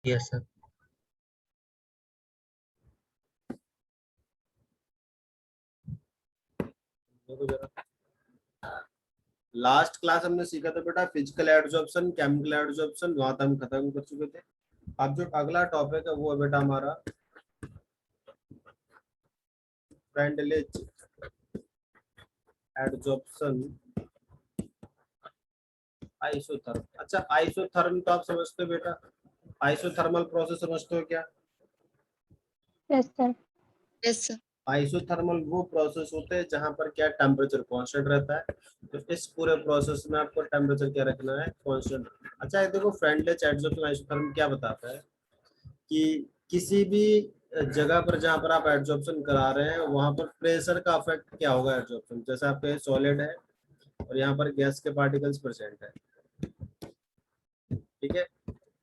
Yes sir. Last class हमने सीखा था बेटा फिजिकल एडजॉर्प्शन, केमिकल एडजॉर्प्शन, वहां तक हम खत्म कर चुके थे। अब जो अगला टॉपिक है वो है बेटा हमारा फ्रेंडलिज एडजॉर्प्शन आइसोथर्म। अच्छा, आइसोथर्म तो आप समझते हो बेटा, आइसोथर्मल प्रोसेस समझते हो क्या? Yes sir. Yes sir. Isothermal वो प्रोसेस होते हैं जहां पर क्या टेम्परेचर कांस्टेंट रहता है। तो इस पूरे प्रोसेस में आपको टेम्परेचर क्या रखना है? कांस्टेंट। अच्छा, ये देखो फ्रेंडलिज एडजॉर्प्शन आइसोथर्म क्या बताता है कि किसी भी जगह पर जहां पर आप एडजॉर्प्शन करा रहे हैं वहां पर प्रेशर का इफेक्ट क्या होगा एडजॉर्प्शन। जैसे आपके सॉलिड है और यहाँ पर गैस के पार्टिकल्स प्रेजेंट है, ठीक है,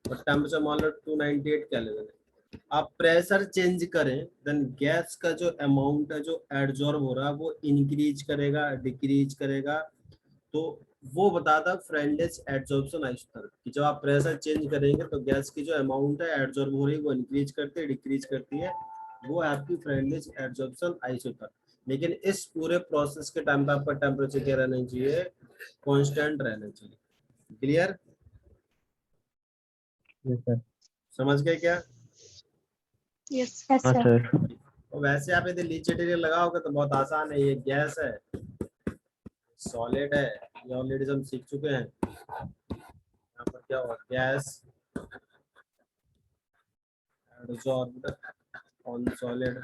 और टेम्परेचर मान लो 298 केल्विन है। आप प्रेशर चेंज करें देन गैस का जो अमाउंट है जो एडजॉर्ब हो रहा है वो इंक्रीज करेगा डिक्रीज करेगा। तो वो बताता है फ्रेंडलिज एडजॉर्प्शन आइसोथर्म कि जब आप प्रेशर चेंज करेंगे तो गैस की जो अमाउंट है एडजॉर्ब हो रही है वो इंक्रीज करती है डिक्रीज करती है, वो है आपकी फ्रेंडलिज एडजॉर्प्शन आइसोथर्म। लेकिन इस पूरे प्रोसेस के टाइम पे आपका टेम्परेचर क्या रहना चाहिए? कांस्टेंट रहना चाहिए। क्लियर? Yes sir. समझ गए क्या? यस यस हाँ सर। सर। और वैसे आप यदि लीचेटेरियल लगाओगे तो बहुत आसान है। ये गैस है, सॉलिड है, ये ऑलरेडी हम सीख चुके हैं। यहाँ पर क्या होगा? Gas adsorbed on solid.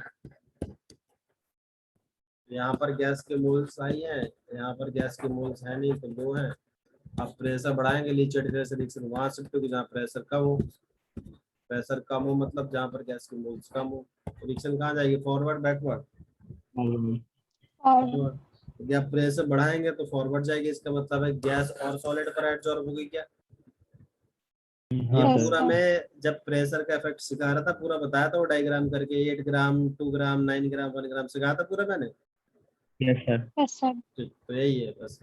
यहाँ पर गैस के मोल्स आई हैं, यहाँ पर गैस के मोल्स है नहीं तो लो है। आप प्रेशर बढ़ाएंगे लीचेटेरियल से रिएक्शन वहां शिफ्ट होगी जहाँ प्रेशर कम हो। प्रेशर कम हो मतलब जहाँ पर गैस के मोल्स कम हो। रिएक्शन कहाँ जाएगी? Forward backward? और यदि आप प्रेशर बढ़ाएंगे तो फॉरवर्ड जाएगी। इसका मतलब है गैस और सॉलिड पर एडजॉर्ब होगी क्या? ये हाँ यस सर। पूरा सर। मैं जब प्रेशर का इफेक्ट सिखा रहा था पूरा बताया था वो डायग्राम करके 8 ग्राम 2 ग्राम 9 ग्राम 1 ग्राम सिखाया था पूरा मैंने। Yes sir. Yes sir. ठीक, तो यही है बस।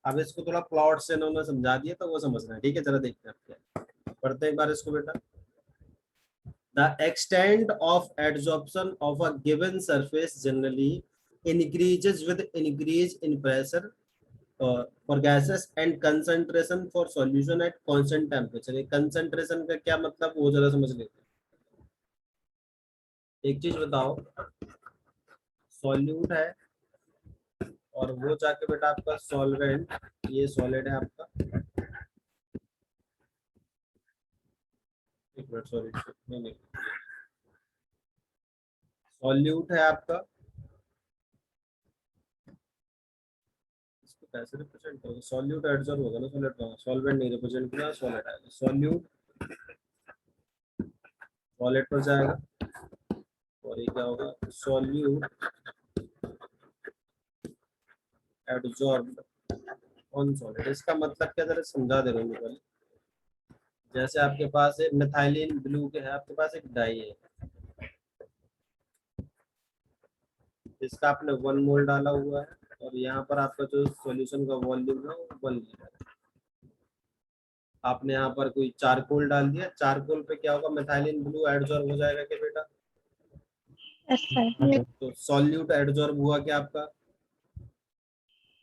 अब इसको थोड़ा प्लॉट से इन्होंने समझा दिया तो वो समझना है। ठीक है, जरा देखते हैं आप क्या पढ़ते हैं एक बार इसको बेटा। The extent of adsorption of a given surface generally increases with increase in pressure for gases and concentration for solution at constant temperature। ये concentration का क्या मतलब वो जरा समझ लेते हैं। एक चीज बताओ, सॉल्यूट है और वो जाके बेटा आपका सॉल्वेंट, ये सॉलिड है आपका, एक मिनट सॉरी नहीं नहीं, सॉल्यूट है आपका, इसको कैसे रिप्रेजेंट करोगे? सॉल्यूट एडजॉर्ब होगा ना सॉलिड का, सॉल्वेंट नहीं रिप्रेजेंट किया, सॉलिड आएगा। सॉल्यूट सॉलिड पर जाएगा और ये क्या होगा? Solute adsorb on solid. इसका मतलब क्या जरा समझा दे रहा हूँ पहले। जैसे आपके पास है मिथाइलिन ब्लू के है, आपके पास एक डाई है, इसका आपने 1 मोल डाला हुआ है और यहाँ पर आपका जो सॉल्यूशन का वॉल्यूम है वो 1 लीटर है। आपने यहाँ पर कोई चारकोल डाल दिया, चारकोल पे क्या होगा? मिथाइलिन ब्लू एडजॉर्ब हो जाएगा क्या बेटा? Yes sir. हाँ सर। तो सॉल्यूट एडजॉर्ब हुआ क्या आपका?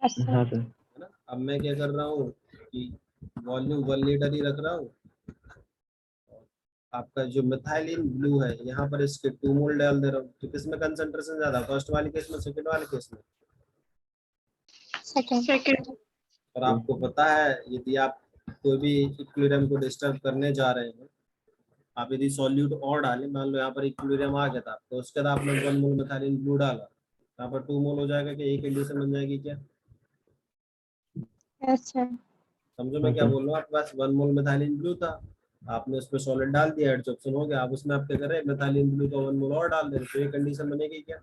Yes sir. हाँ सर। है ना। अब मैं क्या कर रहा हूँ कि वॉल्यूम 1 लीटर ही रख रहा हूँ। आपका जो मिथाइलिन ब्लू है यहाँ पर इसके 2 मोल डाल दे रहा हूँ। तो किसमें कंसंट्रेशन ज्यादा? फर्स्ट वाले केस में, सेकंड वाले केस में? सेकंड। और आपको पता है यदि आप कोई भी इक्विलिब्रियम को डिस्टर्ब करने जा रहे हैं, आप यदि सॉल्यूट और डालें, मान लो यहाँ पर इक्विलिब्रियम आ गया था तो उसके बाद आपने 1 मोल मिथाइलिन ब्लू डाला, यहाँ पर 2 मोल हो जाएगा कि एक कंडीशन बन जाएगी क्या? Yes sir. समझो मैं हाँ क्या सर। बोल रहा हूँ। आपके पास 1 मोल मिथाइलिन ब्लू था, आपने उसमें सॉलिड डाल दिया, एडजॉर्प्शन हो गया। अब उसमें आप क्या कर रहे हैं? मिथाइलिन ब्लू का 1 मोल और डाल दे रहे, तो ये कंडीशन बनेगी क्या?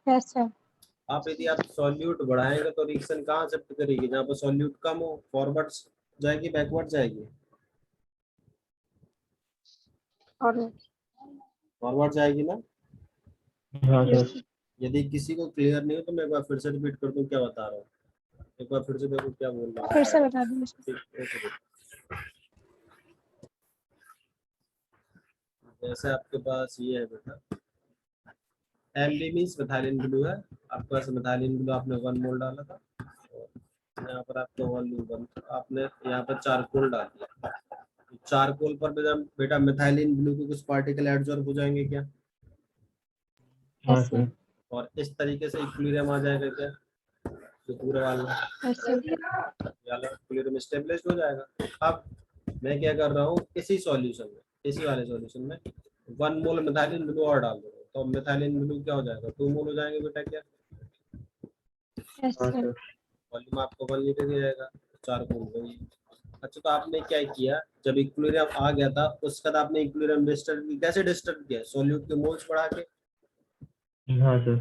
Yes sir. आप यदि आप सॉल्यूट बढ़ाएंगे तो रिएक्शन कहाँ शिफ्ट करेगी? जहाँ पर सॉल्यूट कम हो, फॉरवर्ड जाएगी बैकवर्ड जाएगी? और फॉरवर्ड जाएगी ना। हाँ सर। यदि किसी को क्लियर नहीं हो तो मैं एक बार फिर से रिपीट कर दूं क्या बता रहा हूँ। एक बार फिर से देखो क्या बोल रहा फिर हूँ। से बता दीजिए। ठीक, एक मिनट। जैसे आपके पास ये है बेटा, एमबी मीन्स मिथाइलिन ब्लू है, आपके पास मिथाइलिन ब्लू आपने 1 मोल डाला था, और यहाँ पर आपका वॉल्यूम 1, आपने यहाँ पर चारकोल डाल दिया। चारकोल पर बेटा मिथाइलिन ब्लू के कुछ पार्टिकल एडजॉर्ब हो जाएंगे क्या? हाँ Yes, सर। sir. और इस तरीके से इक्विलिब्रियम आ जाएगा क्या? तो पूरा वाला Yes, sir. इक्विलिब्रियम स्टेबलाइज्ड हो जाएगा। अब मैं क्या कर रहा हूँ, इसी सॉल्यूशन में, इसी वाले सॉल्यूशन में 1 मोल मिथाइलिन ब्लू और डाल दूंगा, तो मिथाइलिन ब्लू क्या हो जाएगा, 2 मोल हो जाएंगे बेटा क्या? Yes, हाँ sir. सर। वॉल्यूम आपको 1 लीटर दिया जाएगा, 4 मोल वही। अच्छा, तो आपने क्या किया, जब इक्विलिब्रियम आ गया था उसके बाद आपने इक्विलिब्रियम डिस्टर्ब कैसे डिस्टर्ब किया? सॉल्यूट के मोल्स बढ़ा के। हाँ सर।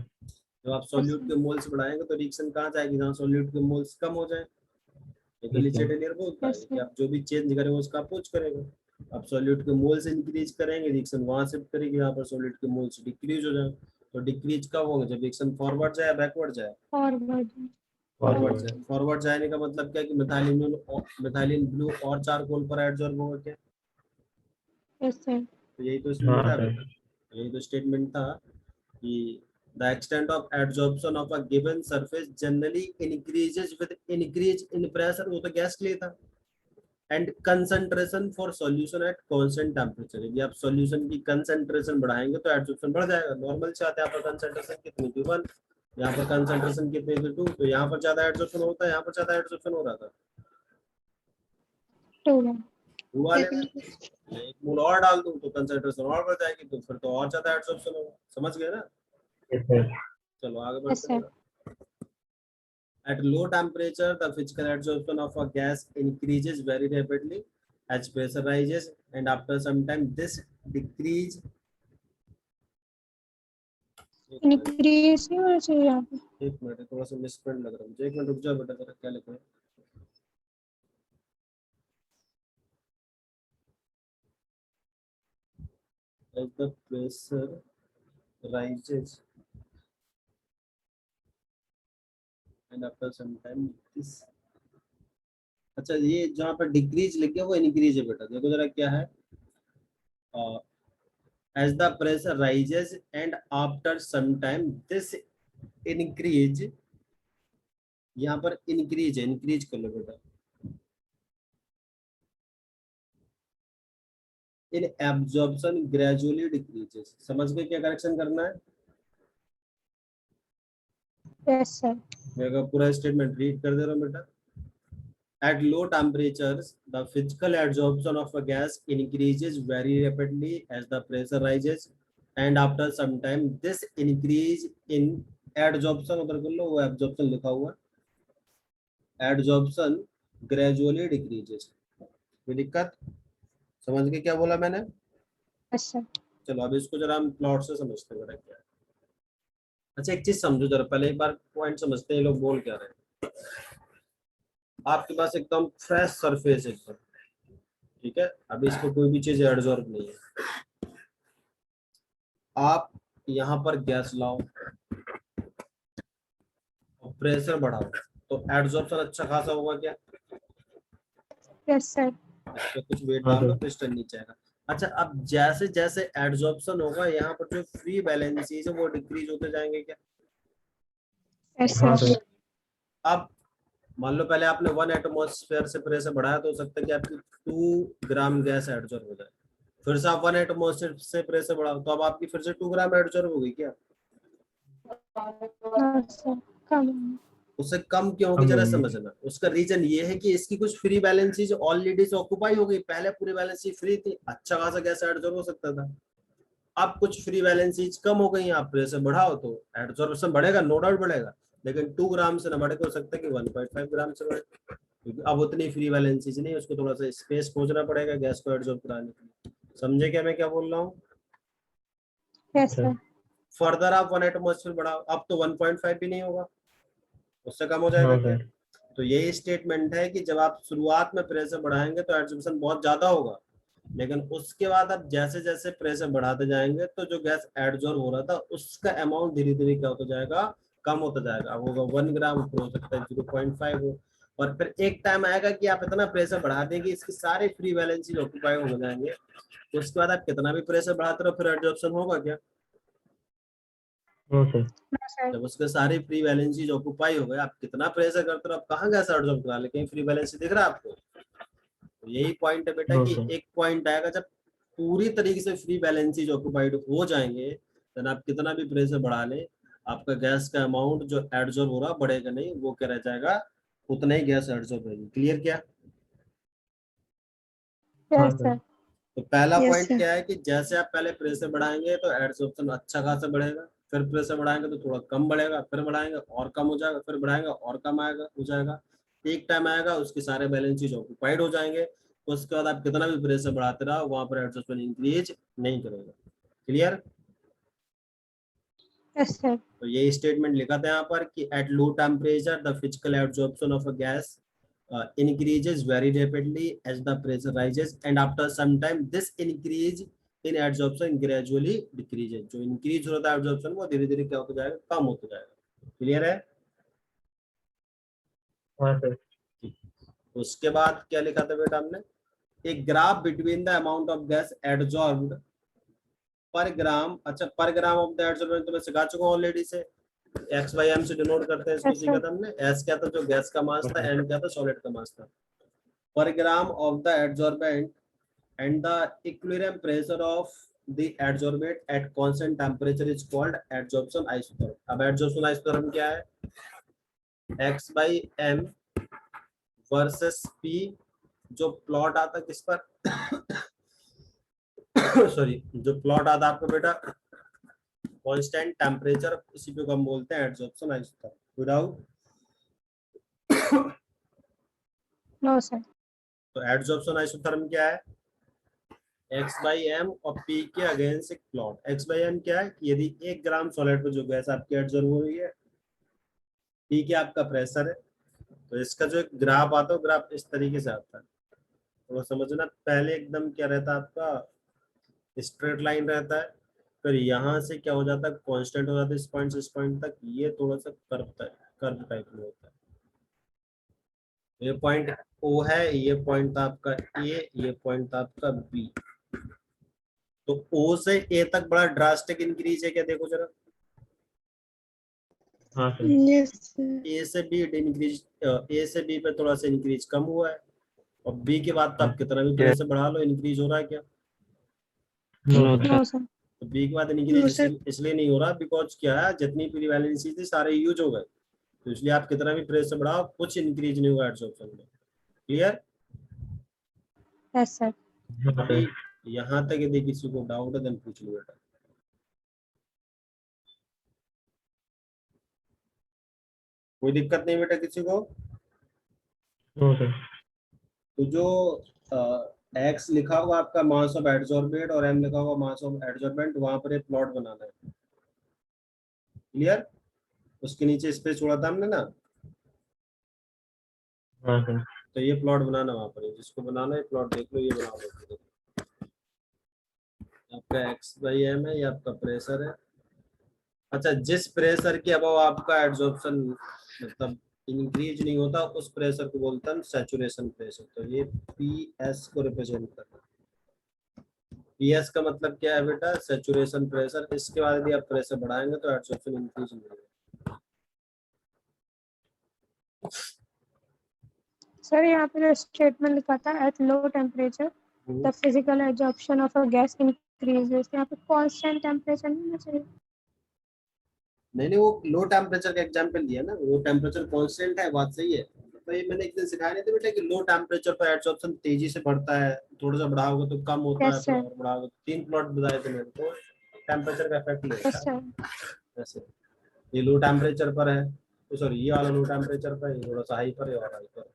जब आप सॉल्यूट के मोल्स बढ़ाएंगे तो रिएक्शन कहाँ जाएगी, जहाँ सॉल्यूट के मोल्स कम हो जाए। ये तो लिचेटेलियर बोलता है कि आप जो भी चेंज करेंगे उसका अप्रोच करेंगे। आप सॉल्यूट के मोल्स इंक्रीज करेंगे, रिएक्शन वहां से करेगी, यहाँ पर सॉल्यूट के मोल्स डिक्रीज हो जाए। तो डिक्रीज कब होंगे, जब रिएक्शन फॉरवर्ड जाए बैकवर्ड जाए? Forward. फॉरवर्ड जाए। फॉरवर्ड जाने का मतलब क्या है कि मिथाइलिन ब्लू और चारकोल पर एडजॉर्ब होगा क्या? Yes, sir. तो यही तो इसमें हाँ था सर। बेटा, यही तो स्टेटमेंट था कि the extent of adsorption of a given surface generally increases with increase in pressure, वो तो गैस के लिए था, and concentration for solution at constant temperature। यदि आप सॉल्यूशन की कंसंट्रेशन बढ़ाएंगे तो एडसॉर्प्शन बढ़ जाएगा। नॉर्मल से आता है, यहाँ पर कंसंट्रेशन कितनी थी 1, यहाँ पर कंसंट्रेशन कितनी थी 2, तो यहाँ पर ज्यादा एडसॉर्प्शन होता है, यहाँ पर ज्यादा एडसॉर्प्शन हो रहा था। 2. हुआ लेना, एक मोल और डाल दूं तो कंसंट्रेशन और बढ़ जाएगी, तो फिर तो और ज्यादा एडसॉर्प्शन होगा। समझ गए ना? Yes sir. चलो आगे Yes, बढ़ते sir. हैं। At low temperature, the physical adsorption of a gas increases very rapidly as pressure rises, and after some time, this decrease. Increase नहीं होना चाहिए यहाँ पे. एक मिनट, थोड़ा सा मिसप्रिंट लग रहा है मुझे, एक मिनट रुक जाओ बेटा, जरा क्या लिखा है? As the pressure rises, and after some time, this. अच्छा, ये जहाँ पर डिक्रीज लिख गया वो इंक्रीज है बेटा, देखो जरा क्या है। As the pressure rises and after some time this increase, यहाँ पर इंक्रीज है, इंक्रीज कर लो बेटा। इन एब्जॉर्प्शन ग्रेजुअली डिक्रीजेस, समझ गए क्या करेक्शन करना है? Yes, sir. मैं पूरा स्टेटमेंट रीड कर दे रहा हूँ बेटा। At low temperatures, the physical adsorption of a gas increases very rapidly as the pressure rises, and after some time, this increase in adsorption, उधर कर लो, वो absorption लिखा हुआ, adsorption gradually decreases। कोई दिक्कत? समझ गए क्या बोला मैंने? Yes, sir. चलो अब इसको जरा हम प्लॉट से समझते हैं क्या है। अच्छा, एक चीज समझो जरा, पहले एक बार पॉइंट समझते हैं ये लोग बोल क्या रहे हैं। आपके पास एकदम फ्रेश सरफेस एकदम, ठीक है, अभी इसको कोई भी चीज एडजॉर्ब नहीं है। आप यहाँ पर गैस लाओ और प्रेशर बढ़ाओ तो एडजॉर्प्शन अच्छा खासा होगा क्या? Yes, sir. इस पे कुछ वेट हाँ डाल दो, सर। पिस्टन नीचे आएगा। अच्छा, अब जैसे जैसे एडजॉर्प्शन होगा यहाँ पर जो फ्री बैलेंसीज है वो डिक्रीज होते जाएंगे क्या? Yes, हाँ sir. सर। अब मान लो पहले आपने 1 एटमॉस्फेयर से प्रेशर बढ़ाया तो हो सकता है कि आपकी 2 ग्राम गैस एडजॉर्ब हो जाए, फिर से आप 1 एटमॉस्फेयर से प्रेशर बढ़ाओ तो अब आपकी फिर से 2 ग्राम एडजॉर्ब होगी क्या? No, sir. Come. उससे कम क्यों होगी कम जरा होगी। समझना। उसका रीजन ये है कि इसकी कुछ फ्री बैलेंसीज ऑलरेडी से ऑक्युपाई हो गई, पहले पूरी बैलेंसी फ्री थी, अच्छा खासा गैस एडजॉर्ब हो सकता था। अब कुछ फ्री बैलेंसीज कम हो गई, आप प्रेशर बढ़ाओ तो एडजॉर्प्शन बढ़ेगा, नो डाउट बढ़ेगा, लेकिन 2 ग्राम से ना बढ़े तो हो सकता है कि 1.5 ग्राम से बढ़े, क्योंकि अब उतनी फ्री बैलेंसीज नहीं, उसको थोड़ा सा स्पेस खोजना पड़ेगा गैस को एडजॉर्ब कराने के लिए। समझे क्या मैं क्या बोल रहा हूँ? Yes, sir. फर्दर आप 1 एटमॉस्फेयर बढ़ाओ, अब तो 1.5 भी नहीं होगा, उससे कम हो जाएगा हाँ क्या? सर। तो यही स्टेटमेंट है कि जब आप शुरुआत में प्रेशर बढ़ाएंगे तो एडजॉर्प्शन बहुत ज्यादा होगा, लेकिन उसके बाद आप जैसे जैसे प्रेशर बढ़ाते जाएंगे तो जो गैस एडजॉर्ब हो रहा था उसका अमाउंट धीरे धीरे क्या होता जाएगा, कम होता जाएगा। अब होगा 1 ग्राम, हो सकता है 0.5 हो, और फिर एक टाइम आएगा कि आप इतना प्रेशर बढ़ा देंगे इसकी सारे फ्री वैलेंसी ऑक्यूपाई हो जाएंगे, तो उसके बाद आप कितना भी प्रेशर बढ़ाते रहो फिर एडजॉर्प्शन होगा क्या? No sir. No, sir. जब उसके सारे फ्री वैलेंसी ऑक्यूपाई हो गए, आप कितना प्रेशर करते रहो, आप कहाँ गैस एडजॉर्ब करा ले, कहीं फ्री वैलेंसी दिख रहा है आपको? तो यही पॉइंट है बेटा नो कि सर। एक पॉइंट आएगा जब पूरी तरीके से फ्री वैलेंसी ऑक्यूपाइड हो जाएंगे, देन आप कितना भी प्रेशर बढ़ा लें, आपका गैस का अमाउंट जो एडजॉर्ब हो रहा बढ़ेगा नहीं, वो क्या रह जाएगा, उतना ही गैस एडजॉर्ब होगी। क्लियर क्या? हाँ Yes, सर। sir. तो पहला Yes, पॉइंट sir. क्या है कि जैसे आप पहले प्रेशर बढ़ाएंगे तो एडसॉर्प्शन अच्छा खासा बढ़ेगा, फिर प्रेशर बढ़ाएंगे तो थोड़ा कम बढ़ेगा, फिर बढ़ाएंगे और कम हो जाएगा, फिर बढ़ाएंगे और कम आएगा हो जाएगा। एक टाइम आएगा उसके सारे बैलेंस शीट ऑक्यूपाइड हो जाएंगे, उसके बाद आप कितना भी प्रेशर बढ़ाते रहो वहां पर एडसॉर्प्शन इंक्रीज नहीं करेगा। क्लियर? Yes, sir. तो ये स्टेटमेंट लिखा था यहाँ पर कि at low temperature the physical absorption of a gas increases very rapidly as the pressure rises and after some time this increase in adsorption gradually decreases। जो increase होता है adsorption वो धीरे धीरे क्या होता जाएगा, कम होता जाएगा। क्लियर है? हाँ सर। उसके बाद क्या लिखा था बेटा हमने, एक graph between the amount of gas adsorbed per gram, अच्छा पर ग्राम ऑफ द एडजॉर्बेंट तो मैं सिखा चुका हूं ऑलरेडी से, एक्स बाई एम से डिनोट करते हैं इसको, Yes, सीखा sir. था हमने। एस क्या था जो गैस का मास था, एम क्या था सॉलिड का मास था। पर gram of the adsorbent and the equilibrium pressure of the adsorbate at constant temperature is called adsorption isotherm। अब adsorption isotherm क्या है, x by m versus p, जो प्लॉट आता किस पर सॉरी जो प्लॉट आता आपको बेटा कांस्टेंट टेम्परेचर, इसी को हम बोलते हैं adsorption isotherm. Without No, sir. तो एडसॉर्प्शन आइसोथर्म क्या है, x बाई एम और p के अगेंस्ट एक प्लॉट। x बाई एम क्या है कि यदि 1 ग्राम सॉलिड पर जो गैस आपकी एडजॉर्ब हो रही है, p क्या आपका प्रेशर है, तो इसका जो एक ग्राफ आता है ग्राफ इस तरीके से आता है। तो वो समझना, पहले एकदम क्या रहता है आपका स्ट्रेट लाइन रहता है, फिर यहाँ से क्या हो जाता है कांस्टेंट हो जाता है इस पॉइंट से इस पॉइंट तक, ये थोड़ा सा कर्व टाइप में होता है। ये पॉइंट O है, ये पॉइंट था आपका A, ये पॉइंट था आपका B। तो O से A तक बड़ा ड्रास्टिक इंक्रीज है क्या, देखो जरा। हाँ सर। Yes, sir. A से B इंक्रीज, A से B पे थोड़ा सा इंक्रीज कम हुआ है, और B के बाद तो आप कितना भी प्रेशर बढ़ा लो इंक्रीज हो रहा है क्या? No sir. No, sir. तो B के बाद No, इंक्रीज sir. इसलिए नहीं हो रहा बिकॉज क्या है, जितनी फ्री वैलेंसी थी सारे यूज हो गए, तो इसलिए आप कितना भी प्रेशर बढ़ाओ कुछ इंक्रीज नहीं होगा एडसॉर्प्शन में। क्लियर? Yes, sir. हाँ सर। यहाँ तक यदि किसी को डाउट है देन पूछ लो बेटा। कोई दिक्कत नहीं बेटा किसी को? No sir. तो जो एक्स लिखा होगा आपका मास ऑफ एडसॉर्बेट और एम लिखा होगा मास ऑफ एडसॉर्बेंट, वहां पर एक प्लॉट बनाना है। क्लियर? उसके नीचे स्पेस छोड़ा था हमने ना, हाँ सर। तो ये प्लॉट बनाना वहां पर, जिसको बनाना है प्लॉट देख लो, ये बना लो। आपका एक्स बाई एम है, ये आपका प्रेशर है। अच्छा, जिस प्रेशर के अबव आपका एडसॉर्प्शन मतलब इंक्रीज नहीं होता उस प्रेशर को बोलते हैं सैचुरेशन प्रेशर। तो ये पी एस को रिप्रेजेंट करता है। पी एस का मतलब क्या है बेटा, सैचुरेशन प्रेशर। इसके बाद यदि आप प्रेशर बढ़ाएंगे तो एडसॉर्प्शन इंक्रीज नहीं होगा। सर यहाँ पे जो स्टेटमेंट लिखा था at low temperature the physical absorption of a gas increases, यहाँ पे कांस्टेंट टेम्परेचर नहीं होना चाहिए? नहीं वो लो टेम्परेचर का एग्जांपल दिया ना, वो टेम्परेचर कांस्टेंट है, बात सही है। तो ये मैंने एक दिन सिखाया नहीं था बेटा कि लो टेम्परेचर पर एडसॉर्प्शन तेजी से बढ़ता है, थोड़ा सा बढ़ाओगे तो कम होता है, Yes, फिर sir. और बढ़ाओगे तो 3 प्लॉट बताए थे मैंने, तो टेम्परेचर का इफेक्ट नहीं Yes, होता है। sir. जैसे ये लो टेम्परेचर पर है, तो सॉरी ये वाला लो टेम्परेचर पर है, थोड़ा सा हाई पर है और हाई पर।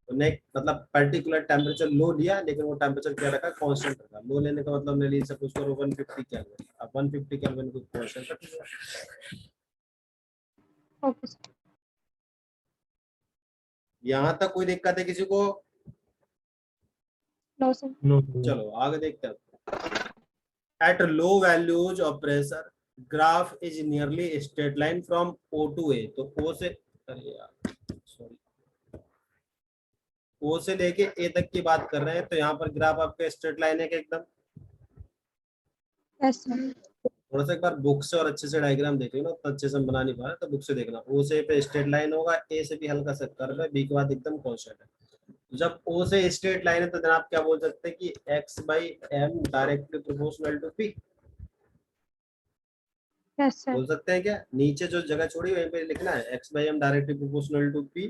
तो नेक्स्ट मतलब पर्टिकुलर टेम्परेचर लो लिया, लेकिन वो टेम्परेचर क्या रखा, कांस्टेंट रखा। लो लेने का मतलब मैंने सपोज करो 150 केल्विन, अब 150 केल्विन को कांस्टेंट रखिएगा। Okay, sir. यहाँ तक कोई दिक्कत है किसी को? No, sir. No sir. चलो आगे देखते हैं। At low values of pressure graph is nearly straight line from O to A। तो O से, अरे यार सॉरी, ओ से लेके ए तक की बात कर रहे हैं, तो यहाँ पर ग्राफ आपका स्ट्रेट लाइन है क्या एकदम? Yes sir. थोड़ा सा एक बार बुक से और अच्छे से डायग्राम देख लेना, तो अच्छे से हम बना नहीं पा रहे, तो बुक से देखना। ओ से पे स्ट्रेट लाइन होगा, ए से भी हल्का सा कर्व है, बी के बाद एकदम कांस्टेंट है। जब ओ से स्ट्रेट लाइन है तो जनाब क्या बोल सकते हैं कि x by m directly proportional to p, yes sir. बोल सकते हैं क्या? नीचे जो जगह छोड़ी वहीं पे लिखना है x by m directly proportional to p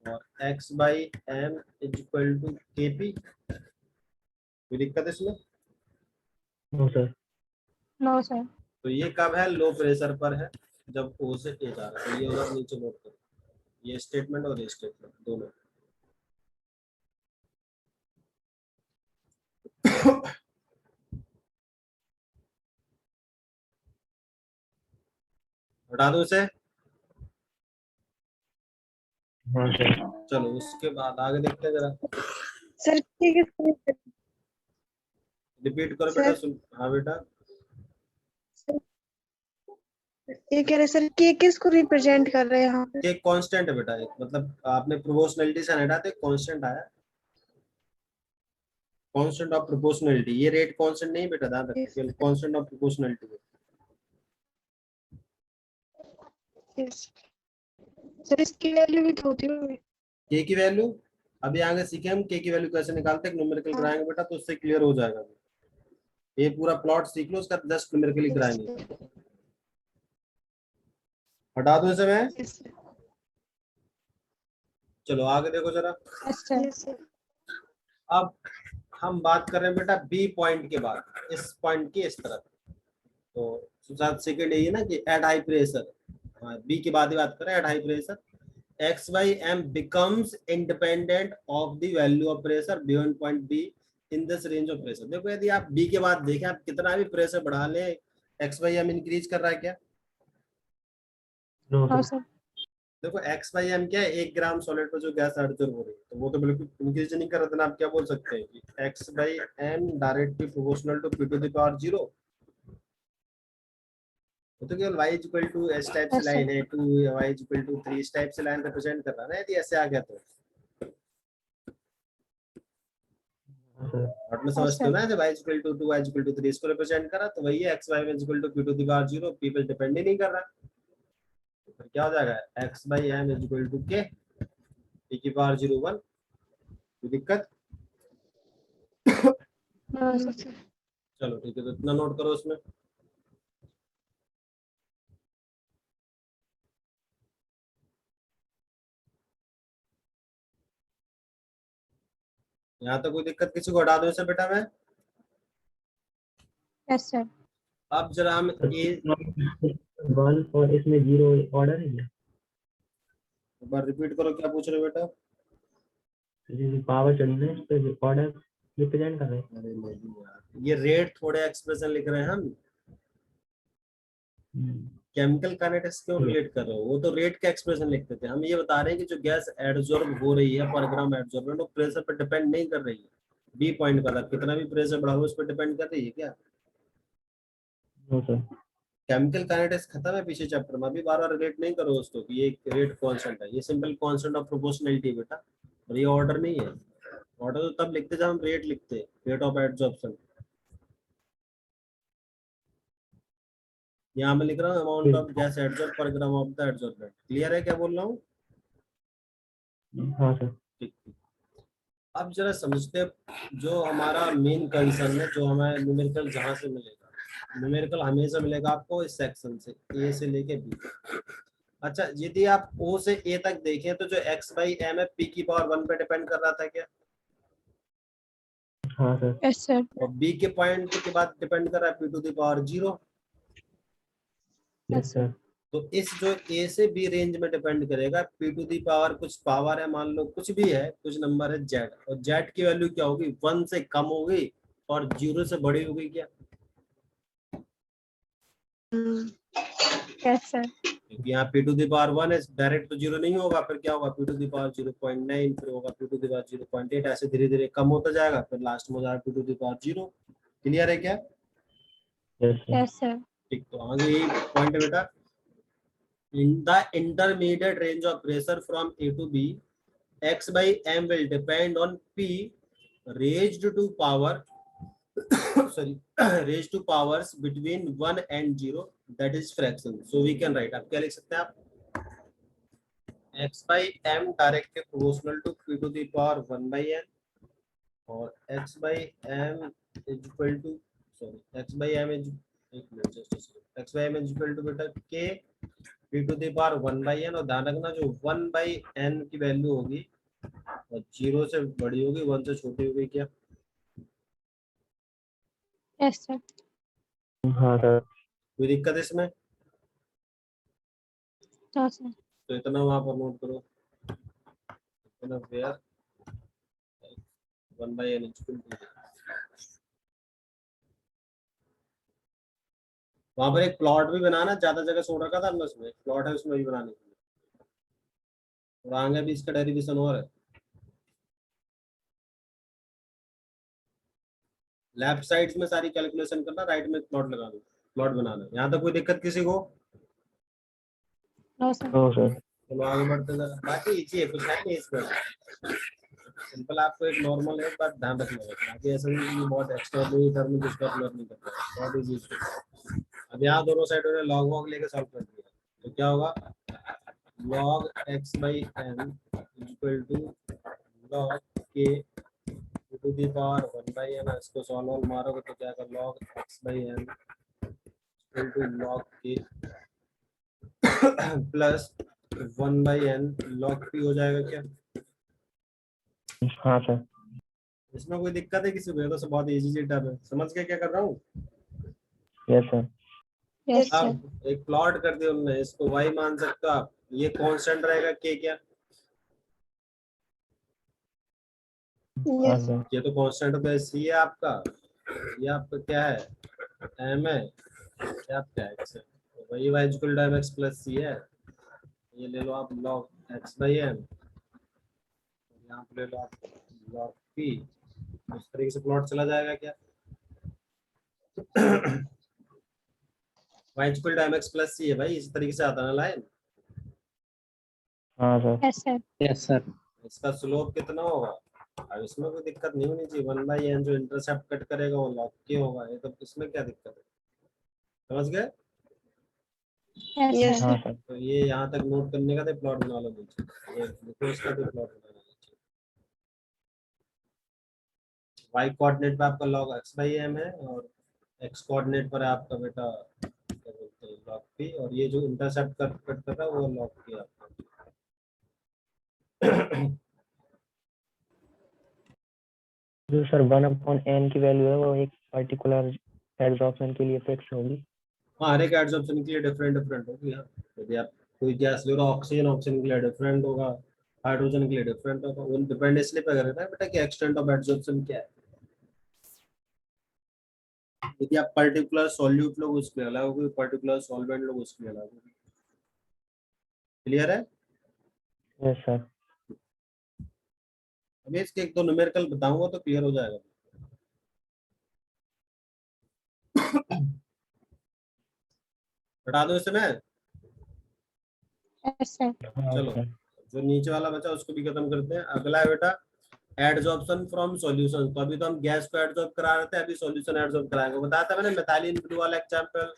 और x by m is equal to k p. कोई दिक्कत है इसमें? No sir. No sir. तो ये कब है? लो प्रेशर पर है, जब ओ से ए जा रहा है। तो ये उधर नीचे नोट करो, ये स्टेटमेंट और ये स्टेटमेंट दोनों। हटा दो इसे। हाँ सर। चलो उसके बाद आगे देखते हैं जरा, सर रिपीट करो सर। बेटा। सुन, हाँ बेटा। ये कह रहे सर के किसको रिप्रेजेंट कर रहे हैं यहाँ पे? ये कांस्टेंट है बेटा, एक मतलब आपने प्रोपोर्शनलिटी से हटा तो कांस्टेंट आया, कांस्टेंट ऑफ प्रोपोर्शनलिटी। ये रेट कांस्टेंट नहीं बेटा, ध्यान रखना, केवल कांस्टेंट ऑफ प्रोपोर्शनलिटी है। Yes. सर इसकी वैल्यू भी तो होती होगी। के की वैल्यू अभी आगे सीखे हम, के की वैल्यू कैसे निकालते हैं, न्यूमेरिकल कराएंगे बेटा, तो उससे क्लियर हो जाएगा। ये पूरा प्लॉट सीख लो, उसका जस्ट न्यूमेरिकली कराएंगे। हटा दो इसे मैं। Yes, sir. चलो आगे देखो जरा। Yes sir. Yes, sir. अब हम बात कर रहे हैं बेटा बी पॉइंट के बाद, इस पॉइंट की इस तरफ। तो सेकंड यही है ना कि एट हाई प्रेशर, बी के बाद ही बात करें, at high pressure x by m becomes independent of the value of pressure beyond point B in this range of pressure. देखो यदि आप बी के बाद देखें, आप कितना भी प्रेशर बढ़ा ले, एक्स बाई एम इंक्रीज कर रहा है क्या? No no sir. सर। देखो एक्स बाई एम क्या है, 1 ग्राम सॉलिड पर जो गैस एब्जॉर्ब हो रही है, तो वो तो बिल्कुल इंक्रीज नहीं कर रहा था। आप क्या बोल सकते हैं कि x by m directly proportional to p to the power 0। तो केवल y equal to s type से लाइन है, 2 y इक्वल टू 3 इस टाइप से लाइन रिप्रेजेंट कर रहा है ना। यदि ऐसे आ गया तो नोट में समझते हो ना, जब y equal to 2 y equal to 3 इसको रिप्रेजेंट करा, तो वही है x y equal to p to the power 0, p पे डिपेंड ही नहीं कर रहा। तो फिर क्या हो जाएगा, x by m equal to k p की पावर 0 1। कोई दिक्कत? No sir. चलो ठीक है, तो इतना नोट करो उसमें। यहाँ तो कोई दिक्कत किसी को? हटा दो इसे बेटा मैं। Yes sir. अब जरा हम ए 1 और इसमें 0 ऑर्डर है क्या? एक बार रिपीट करो, क्या पूछ रहे हो बेटा? पावर चढ़ी ना, इस पे ऑर्डर रिप्रेजेंट कर रहे हैं। अरे नहीं यार, ये रेट थोड़े एक्सप्रेशन लिख रहे हैं हम, केमिकल काइनेटिक्स क्यों रिलेट कर रहे हो? वो तो रेट का एक्सप्रेशन लिखते थे। हम ये बता रहे हैं कि जो गैस एडजॉर्ब हो रही है पर ग्राम एडजॉर्बेंट, वो प्रेशर पर डिपेंड नहीं कर रही है, बी पॉइंट पर। कितना भी प्रेशर बढ़ाओ उस पर डिपेंड कर रही है क्या? No sir. केमिकल काइनेटिक्स खत्म है पिछले चैप्टर में, अभी बार बार रिलेट नहीं करो उसको कि ये रेट कांस्टेंट है। ये सिंपल कांस्टेंट ऑफ प्रोपोर्शनलिटी बेटा, और ये ऑर्डर नहीं है। ऑर्डर तो तब लिखते जब हम रेट लिखते, रेट ऑफ एडजॉर्प्शन। यहाँ मैं लिख रहा हूँ अमाउंट ऑफ गैस एडजॉर्ब पर gram of the adsorbent. Clear है क्या बोल रहा हूँ? हाँ सर। ठीक। अब जरा समझते हैं जो हमारा मेन कंसर्न है, जो हमें न्यूमेरिकल जहां से मिलेगा। न्यूमेरिकल हमेशा मिलेगा आपको इस सेक्शन से, ए से लेके बी। अच्छा, यदि आप ओ से ए तक देखें तो जो एक्स बाई एम है पी की पावर 1 पे डिपेंड कर रहा था क्या? हाँ सर। Yes sir. और बी के पॉइंट के बाद डिपेंड कर रहा है p to the power 0। Yes sir. तो इस जो ए से बी रेंज में डिपेंड करेगा पी टू दी पावर, कुछ पावर है, मान लो कुछ भी है, कुछ नंबर है जेड, और जेड की वैल्यू क्या होगी, 1 से कम होगी और 0 से बड़ी होगी क्या? Yes sir. क्योंकि यहाँ पी टू दी पावर 1 है, डायरेक्ट तो 0 नहीं होगा, फिर क्या होगा, पी टू दी पावर 0.9, फिर होगा पी टू दी पावर 0.8, ऐसे धीरे धीरे कम होता जाएगा, फिर लास्ट में हो जाएगा p to the power 0। Clear है क्या? Yes sir. Yes sir. ठीक, तो आगे यही पॉइंट है बेटा। In the intermediate range of pressure from A to B, x by m will depend on p raised to power sorry raised to powers between 1 and 0, that is fraction. So we can write, आप क्या लिख सकते हैं आप, x by m directly proportional to p to the power 1 by n, और x by m is equal to x by m is एक minute just x by m is equal to बेटा k p to the power 1 by n, और ध्यान रखना जो 1 by n की value होगी और 0 से बड़ी होगी 1 से छोटी होगी क्या? Yes sir. हाँ सर। कोई दिक्कत इसमें? हाँ सर। तो इतना वहां पर नोट करो, इतना where 1 by n is equal to, वहां पर एक प्लॉट भी बनाना, ज्यादा जगह छोड़ रखा था हमने, उसमें प्लॉट है उसमें भी बनाने के लिए, और आगे भी इसका डेरिवेशन और है। लेफ्ट साइड में सारी कैलकुलेशन करना, राइट में प्लॉट लगाना, प्लॉट बनाना। यहाँ तक कोई दिक्कत किसी को? No sir. No sir. चलो आगे बढ़ते हैं, बाकी इजी है, कुछ है नहीं इसमें, सिंपल। आपको एक नॉर्मल एक बात ध्यान रखना है, बाकी ऐसा नहीं कि बहुत एक्स्ट्रा टर्म जिसका प्लॉट नहीं करता है, बहुत इजी। अब यहाँ दोनों साइडों ने लॉग वॉग लेके सॉल्व कर दिया, तो क्या होगा, log x by m equal to log k to the power 1 by n। इसको सॉल्व मारोगे तो क्या कर, log x by m equal to log k plus 1 by n log p हो जाएगा क्या? हाँ सर। इसमें कोई दिक्कत है किसी को? तो बहुत इजी टर्म है, समझ के क्या कर रहा हूँ? Yes sir. Yes sir. अब एक प्लॉट कर दिया उन्होंने, इसको y मान सकते हो आप, ये कांस्टेंट रहेगा k क्या? हाँ सर। ये तो कांस्टेंट पे c है आपका, ये आपका क्या है, m है, ये आपका x है, तो वही y equal to mx plus c है। ये ले लो आप log x by m, यहाँ पे ले लो आप log p, इस तरीके से प्लॉट चला जाएगा क्या? y equal to mx plus c है भाई, इस तरीके से आता है ना लाइन। हाँ सर। Yes sir. Yes sir. इसका स्लोप कितना होगा? अब इसमें कोई दिक्कत नहीं होनी चाहिए, 1 by n जो इंटरसेप्ट कट करेगा वो log k होगा, ये तो इसमें क्या दिक्कत है, समझ गए? Yes sir. हाँ सर। तो ये यहाँ तक नोट करने का, तो प्लॉट बना लो नीचे, ये देखो इसका तो प्लॉट बनाना नीचे। y कोऑर्डिनेट पे आपका log x by m है, और x कोऑर्डिनेट पर आपका बेटा क्या बोलते हैं log p, और ये जो इंटरसेप्ट कट कर रहा है वो log k आपका। जो सर 1/n की वैल्यू है वो एक पर्टिकुलर एड्सॉर्प्शन के लिए फिक्स होगी। हाँ, हर एक एड्सॉर्प्शन के लिए डिफरेंट डिफरेंट होगी। हाँ, यदि आप कोई गैस ले रहे हो, ऑक्सीजन ऑक्सीजन के लिए डिफरेंट होगा, हाइड्रोजन के लिए डिफरेंट होगा, वो डिपेंड इसलिए पे करता है बेटा कि एक्सटेंट ऑफ एड्सॉर्प्शन क्या है। यदि आप पर्टिकुलर सॉल्यूट लोग उसके अलग होगी, पर्टिकुलर सॉल्वेंट लोग उसके अलग होगी। क्लियर है? Yes sir. अभी इसके एक दो न्यूमेरिकल बताऊंगा तो क्लियर हो जाएगा। हटा दो इसे मैं। Yes sir. चलो, जो नीचे वाला बचा उसको भी खत्म करते हैं। अगला है बेटा एडजॉर्प्शन फ्रॉम सॉल्यूशन। तो अभी तो हम गैस को एडजॉर्ब करा रहे थे, अभी सॉल्यूशन एडजॉर्ब कराएंगे। बताया था मैंने मेथाइलिन ब्लू वाला एग्जांपल,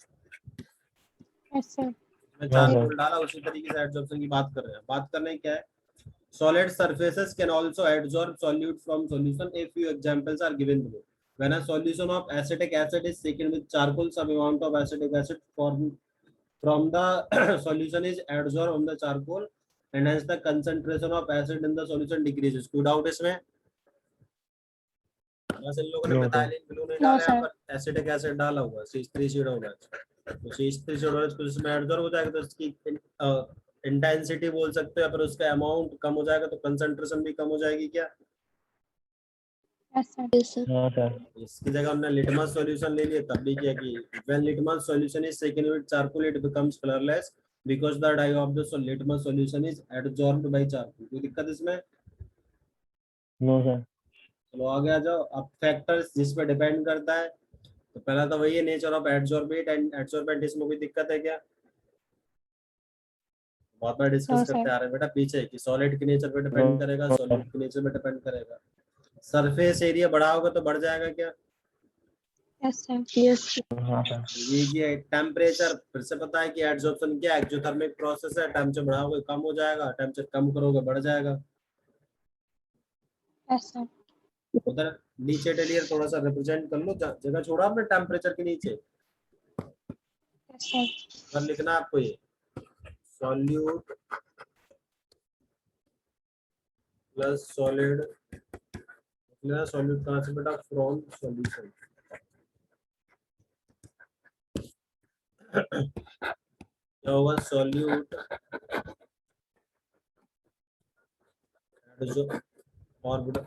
यस सर। मैं चार्कोल डाला, उसी तरीके से एडजॉर्प्शन की बात कर रहे हैं। बात करने क्या है, solid surfaces can also adsorb solute from solution. A few examples are given below. When a solution of acetic acid is shaken with charcoal, some amount of acetic acid from the solution is adsorbed on the charcoal, and hence the concentration of acid in the solution decreases. कोई doubt इसमें? बस इन लोगों ने methylene blue नहीं डाला, यहाँ पर acetic acid डाला हुआ है, C3COOH। तो C3COOH कुछ इसमें एडसॉर्ब हो जाएगा, तो इसकी इंटेंसिटी बोल सकते हैं, पर उसका अमाउंट कम हो जाएगा, तो कंसंट्रेशन भी कम हो जाएगी क्या? Yes sir. हाँ सर। इसकी जगह हमने लिटमस सॉल्यूशन ले लिया, तब भी क्या कि when litmus solution is shaken with charcoal it becomes colorless because the dye of the litmus solution is adsorbed by charcoal. कोई दिक्कत इसमें? No sir. चलो आगे आ जाओ। अब फैक्टर्स जिस पे डिपेंड करता है, तो पहला तो वही है नेचर ऑफ एडसॉर्बेट एंड एडसॉर्बेंट। इसमें कोई दिक्कत है क्या? बहुत बार डिस्कस हाँ, करते सर। आ रहे हैं बेटा पीछे कि सॉलिड के नेचर पे डिपेंड करेगा, सॉलिड के नेचर पे डिपेंड करेगा। सरफेस एरिया बढ़ाओगे तो बढ़ जाएगा क्या? Yes sir. यस हाँ सर। ये टेम्परेचर फिर से पता है कि एड्सॉर्प्शन क्या है, एक्सोथर्मिक प्रोसेस है। टेम्परेचर बढ़ाओगे कम हो जाएगा, टेम्परेचर कम करोगे बढ़ जाएगा। Yes sir. उधर नीचे डेलियर थोड़ा सा रिप्रेजेंट कर लो, जगह छोड़ा आपने टेम्परेचर के नीचे। Yes sir. अगर लिखना है आपको ये सॉल्यूट प्लस सॉलिड, सॉल्यूट कहाँ से बेटा? From solution. क्या होगा? सॉल्यूट और बेटा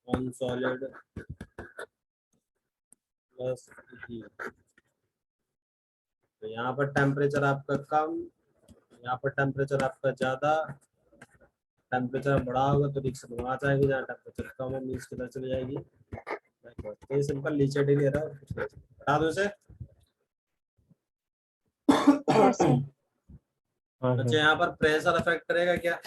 ऑन सॉलिड प्लस हीट। तो यहाँ पर टेम्परेचर आपका कम, यहाँ पर टेम्परेचर आपका ज्यादा। टेम्परेचर बढ़ा होगा तो रिएक्शन वहां जाएगी, जहाँ टेम्परेचर कम है मीन्स किधर चली जाएगी? ये सिंपल नीचे डे ले रहा हूँ, बता दो इसे। Yes sir. हाँ अच्छा सर। यहाँ पर प्रेशर अफेक्ट करेगा क्या?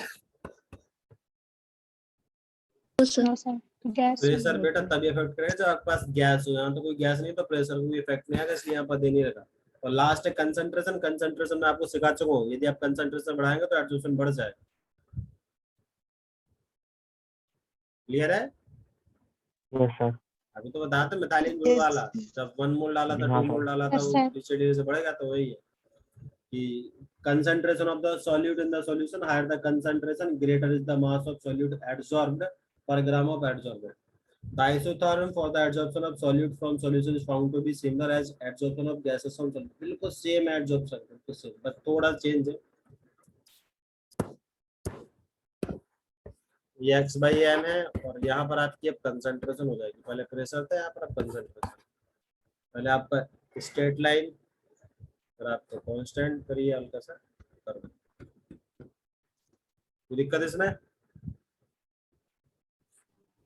No sir. गैस। प्रेशर बेटा तभी अफेक्ट करेगा जब आपके पास गैस हो। यहाँ तो कोई गैस नहीं तो प्रेशर को भी इफेक्ट नहीं आएगा, इसलिए यहाँ पर दे नहीं रखा। और लास्ट है कंसंट्रेशन। कंसंट्रेशन में आपको सिखा चुका हूँ, यदि आप कंसंट्रेशन बढ़ाएंगे तो एब्जॉर्प्शन बढ़ जाए। क्लियर है? Yes sir. अभी तो बताते मिथाइलिन ग्रुप वाला, जब 1 मोल डाला था, हाँ 2 मोल सर। डाला था, यस वो सर। पीछे धीरे से बढ़ेगा। तो वही है कि concentration of the solute in the solution, higher the concentration, greater is the mass of solute adsorbed per gram of adsorbent. The isotherm for the adsorption of solute from solution is found to be similar as adsorption of gases from solute. बिल्कुल same adsorption, बिल्कुल same, बस थोड़ा change है। ये x by m है और यहाँ पर आपकी अब कंसंट्रेशन हो जाएगी। पहले प्रेशर था, यहाँ पर अब कंसंट्रेशन। पहले आपका स्ट्रेट लाइन, फिर आपको कांस्टेंट, फिर ये हल्का सा कर दो। कोई दिक्कत इसमें?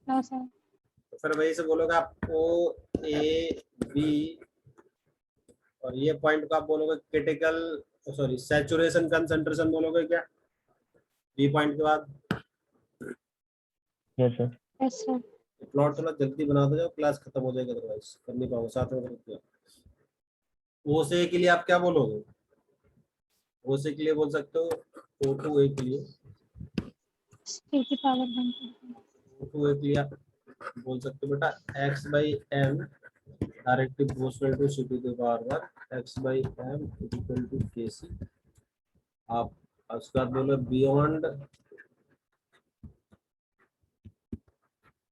No sir. तो फिर वही से बोलोगे आप O A B, और ये पॉइंट को आप बोलोगे क्रिटिकल, सॉरी सैचुरेशन कंसंट्रेशन बोलोगे क्या बी पॉइंट के बाद? Yes sir. Yes sir. Plot थोड़ा जल्दी बना दो, क्लास खत्म हो जाएगी, अदरवाइज कर नहीं पाऊंगा साथ में। ओ से के लिए आप क्या बोलोगे? ओ से के लिए बोल सकते हो O टू ए के लिए, टी की पावर 1। O टू ए के लिए आप बोल सकते हो बेटा x by m directly proportional to c to the power 1, x by m equal to kc। आप उसके बाद बोलो beyond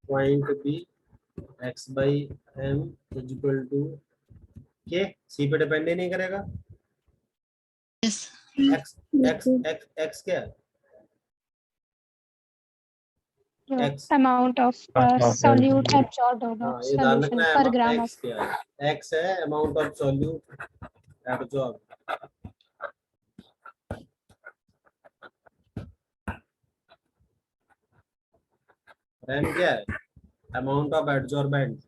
point B x by m equal to k। c पे डिपेंड ही नहीं करेगा। x x x x क्या है? x, amount of solute absorbed होगा हाँ ये ध्यान सॉल्यूशन रखना है। पर ग्राम x क्या है? x है amount of solute absorb. m क्या है? Amount of adsorbent.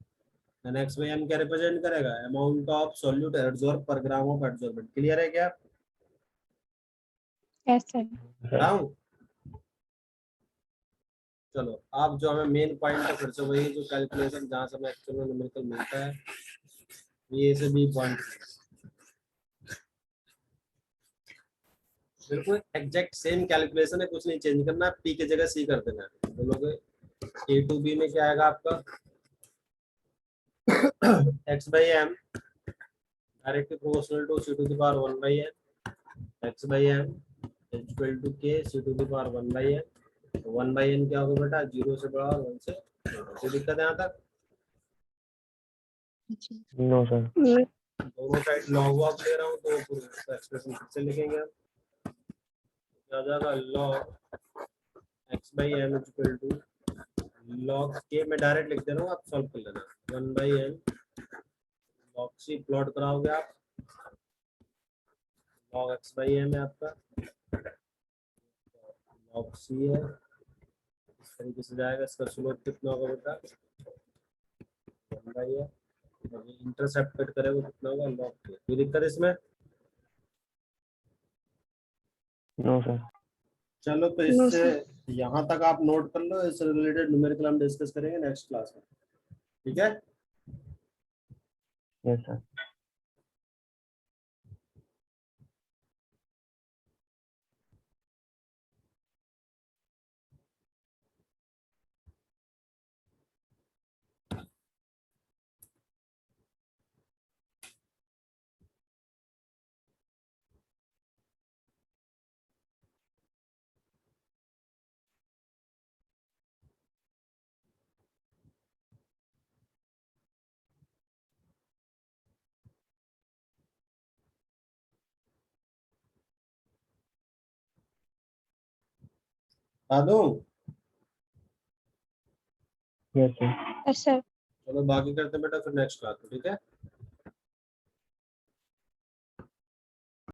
And x by m क्या रिप्रेजेंट करेगा? अमाउंट ऑफ सॉल्यूट एडजॉर्ब पर ग्राम ऑफ एडजॉर्बेंट। क्लियर है क्या? Yes sir. बताऊं? चलो अब जो हमें मेन पॉइंट है, फिर से वही जो कैलकुलेशन जहां से हमें एक्चुअल में न्यूमेरिकल मिलता है, ये से बी पॉइंट बिल्कुल एग्जैक्ट सेम कैलकुलेशन है, कुछ नहीं चेंज करना। पी की जगह सी कर देना है। बोलोगे ए टू बी में क्या आएगा आपका? x by m directly proportional to c to the power 1 by n, x by m equal to k c to the power 1 by n। 1 by n क्या होगा बेटा? 0 से बड़ा और 1 से छोटा। कोई दिक्कत है यहाँ तक? No sir. दोनों साइड लॉग ऑफ ले रहा हूँ तो एक्सप्रेशन फिर से लिखेंगे हम। क्या हो जाएगा? Log x by m equal to log k, मैं डायरेक्ट लिख दे रहा हूँ, आप सॉल्व कर लेना। 1 by n log c plot कराओगे आप, लॉग x by m है आपका, लॉग c है। इस तरीके से जाएगा। इसका स्लोप कितना होगा बेटा? 1 by m। इंटरसेप्ट कट करेगा कितना होगा? Log k। कोई दिक्कत इसमें? No sir. चलो तो No, इससे sir. यहाँ तक आप नोट कर लो, इससे रिलेटेड न्यूमेरिकल हम डिस्कस करेंगे नेक्स्ट क्लास में, ठीक है। Yes sir. बता दूं? Yes sir. Yes, sir. चलो बाकी करते हैं बेटा फिर नेक्स्ट क्लास में, ठीक है।